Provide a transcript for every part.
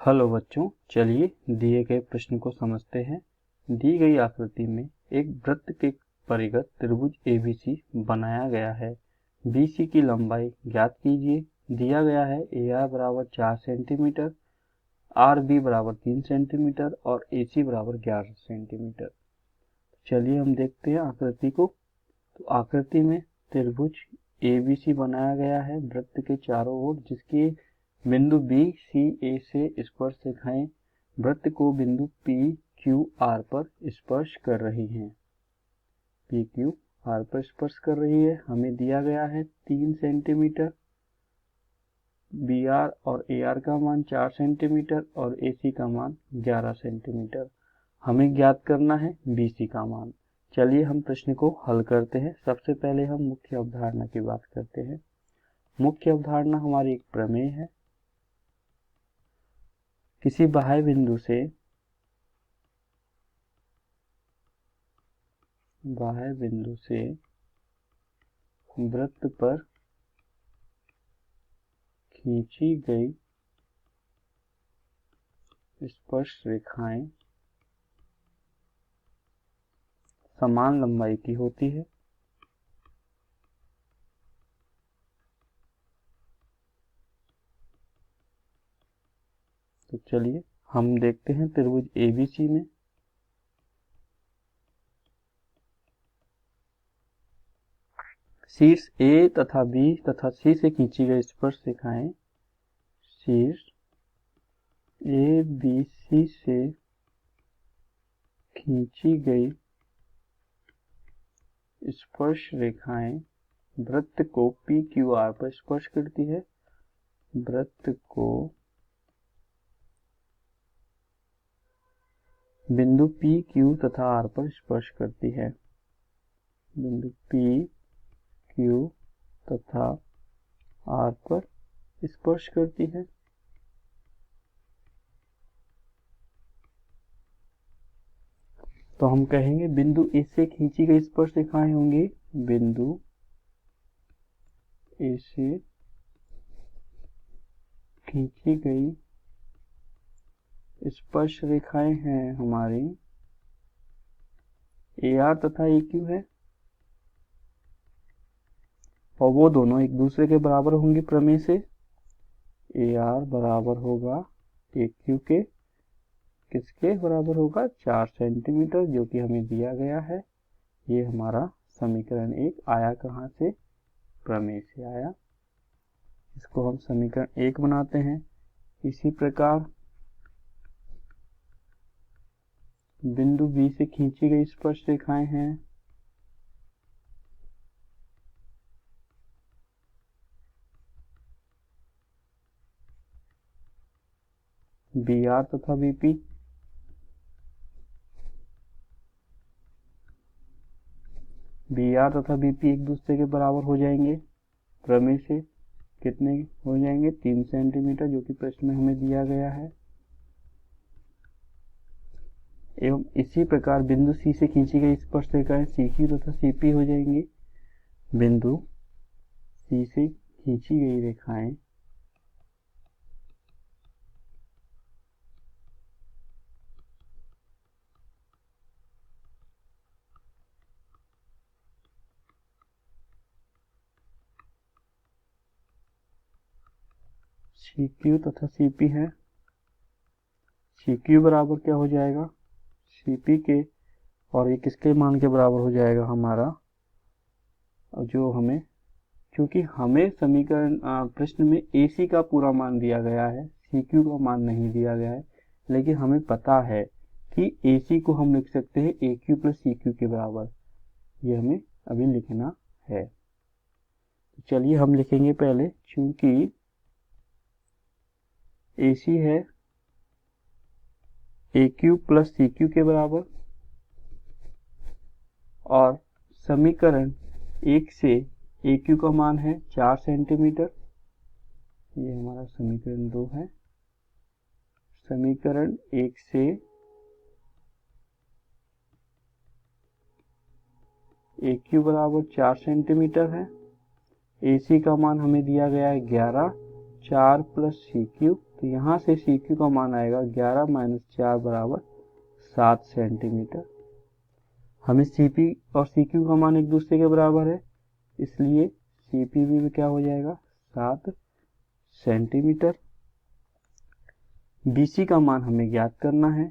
Hello बच्चों, चलिए दिए गए प्रश्न को समझते हैं। दी गई आकृति में एक वृत्त के परिघ त्रिभुज ABC बनाया गया है। BC की लंबाई ज्ञात कीजिए। दिया गया है AR बराबर 4 सेंटीमीटर, RB बराबर 3 सेंटीमीटर और AC बराबर 11 सेंटीमीटर। चलिए हम देखते हैं आकृति को। तो आकृति में त्रिभुज ABC बनाया गया है वृत्त के चारों ओर, जिसकी बिंदु BCA से स्पर्श रेखाएं वृत्त को बिंदु PQR पर स्पर्श कर रही हैं। PQR पर स्पर्श कर रही है। हमें दिया गया है 3 सेंटीमीटर, BR और AR का मान 4 सेंटीमीटर और AC का मान 11 सेंटीमीटर। हमें ज्ञात करना है BC का मान। चलिए हम प्रश्न को हल करते हैं। सबसे पहले हम मुख्य अवधारणा की बात करते हैं। मुख्य अवधारणा हमारी एक प्रमेय है। किसी बाह्य बिंदु से वृत्त पर खींची गई स्पर्श रेखाएं समान लंबाई की होती है। तो चलिए हम देखते हैं त्रिभुज ABC में शीर्ष A तथा B तथा C से खींची गई स्पर्श रेखाएं शीर्ष ABC से खींची गई स्पर्श रेखाएं वृत्त को PQR पर स्पर्श करती है। वृत्त को बिंदु PQ तथा R पर स्पर्श करती है। बिंदु PQ तथा R पर स्पर्श करती है। तो हम कहेंगे बिंदु A से खींची गई स्पर्श रेखाएं होंगी। बिंदु A से खींची गई स्पर्श रेखाएं हैं हमारी AR तथा AQ है, और वो दोनों एक दूसरे के बराबर होंगी प्रमेय से। AR बराबर होगा AQ के, किसके बराबर होगा? 4 सेंटीमीटर, जो कि हमें दिया गया है। ये हमारा समीकरण 1 आया कहाँ से? प्रमेय से आया। इसको हम समीकरण 1 बनाते हैं। इसी प्रकार बिंदु B से खींची गई स्पर्श रेखाएं हैं BR तथा BP। BR तथा BP एक दूसरे के बराबर हो जाएंगे प्रमेय से। कितने हो जाएंगे? 3 सेंटीमीटर, जो कि प्रश्न में हमें दिया गया है। एवं इसी प्रकार बिंदु C से खींची गई स्पर्श रेखाएं CQ तथा CP हो जाएंगी। बिंदु C से खींची गई रेखाएं CQ तथा CP है। CQ बराबर क्या हो जाएगा? CP के, और ये किसके मान के बराबर हो जाएगा हमारा? जो हमें, क्योंकि हमें समीकरण प्रश्न में AC का पूरा मान दिया गया है, CQ का मान नहीं दिया गया है, लेकिन हमें पता है कि AC को हम लिख सकते हैं AQ प्लस CQ के बराबर। ये हमें अभी लिखना है। तो चलिए हम लिखेंगे पहले, चूंकि AC है AQ प्लस CQ के बराबर, और समीकरण 1 से AQ का मान है 4 सेंटीमीटर। ये हमारा समीकरण 2 है। समीकरण 1 से AQ बराबर 4 सेंटीमीटर है। AC का मान हमें दिया गया है 11, 4 प्लस CQ तो यहाँ से CQ का मान आएगा 11 माइनस 4 बराबर 7 सेंटीमीटर। हमें CP और CQ का मान एक दूसरे के बराबर है, इसलिए CPV में क्या हो जाएगा 7 सेंटीमीटर। BC का मान हमें ज्ञात करना है।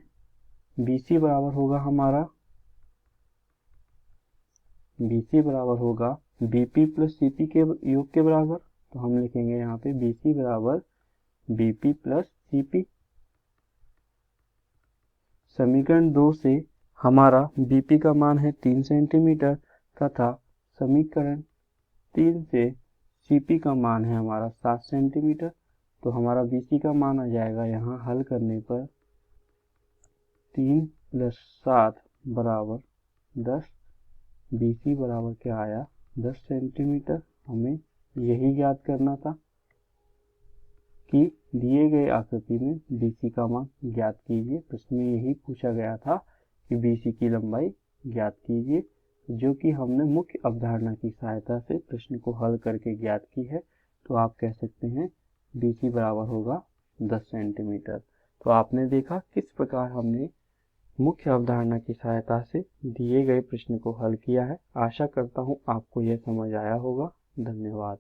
BC बराबर होगा BP प्लस CP के योग के बराबर। तो हम लिखेंगे यहाँ पे BC बराबर BP प्लस CP। समीकरण 2 से हमारा BP का मान है 3 सेंटीमीटर तथा समीकरण 3 से CP का मान है हमारा 7 सेंटीमीटर। तो हमारा BC का मान आ जाएगा यहाँ हल करने पर 3 प्लस 7 बराबर 10। BC बराबर क्या आया 10 सेंटीमीटर। हमें यही ज्ञात करना था कि दिए गए आकृति में BC का मान ज्ञात कीजिए। प्रश्न में यही पूछा गया था कि BC की लंबाई ज्ञात कीजिए, जो कि हमने मुख्य अवधारणा की सहायता से प्रश्न को हल करके ज्ञात की है। तो आप कह सकते हैं BC बराबर होगा 10 सेंटीमीटर। तो आपने देखा किस प्रकार हमने मुख्य अवधारणा की सहायता से दिए गए प्रश्न को हल किया है। आशा करता हूँ आपको यह समझ आया होगा। धन्यवाद।